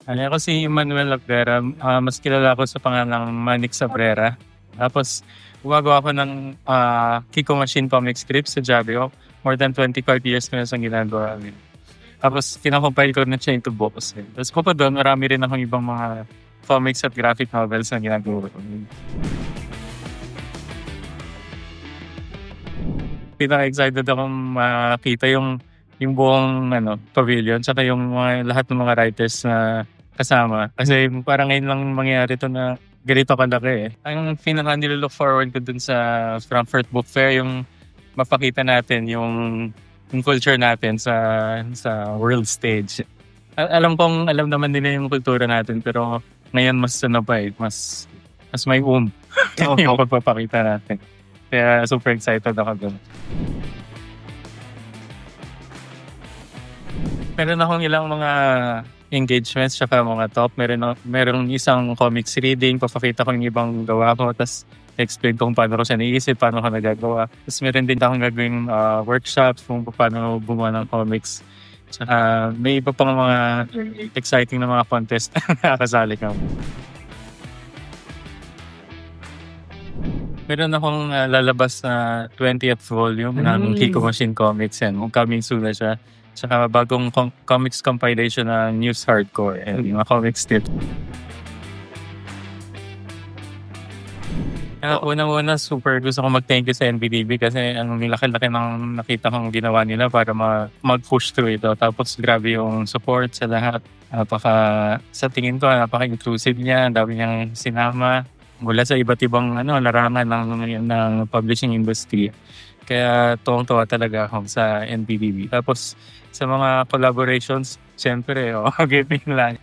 Ako si Manuel Abrera, mas kilala ako sa pangalang Manix Abrera. Tapos gumagawa ako ng Kiko Machine comic scripts sa Jabio. More than 25 years ko na siyang ginagawa. Tapos kinakompile ko na siya into books. Tapos po pa doon, marami rin akong ibang mga comics at graphic novels na ginagawa ko. Pinaka-excited akong makita yung buong pavilion, saka yung lahat ng mga writers na kasama. Kasi parang ngayon lang mangyayari to na ganito kalaki eh. Ang pinaka nililook forward ko dun sa Frankfurt Book Fair, yung mapakita natin yung culture natin sa world stage. Alam naman nila yung kultura natin, pero ngayon mas mas may yung pagpapakita natin. Kaya super excited ako dun. Meron akong ilang mga engagements tsaka mga talk. Meron isang comics reading, papakita ko yung ibang gawa ko, tapos explain ko kung paano ko siya naisip, paano ko nagagawa. Tapos meron din akong gagawing workshops kung paano gumawa ng comics. Tsaka may iba pang mga exciting na mga contest na nakasali ko. Meron akong lalabas na 20th volume ng Kiko Machine Comics and coming soon na siya. Tsaka bagong comics compilation na News Hardcore and yung mga comics tip. Unang-una, super gusto ko mag-thank you sa NBDB kasi ang laki-laki ng nakita kong ginawa nila para mag-push through ito. Tapos grabe yung support sa lahat. Sa tingin ko, napaka-inclusive niya. Ang dami niyang sinama mula sa iba't ibang larangan ng publishing industry. Kaya tuwang-tuwa talaga ako sa NBDB. Tapos sa mga collaborations, siyempre, giving lang.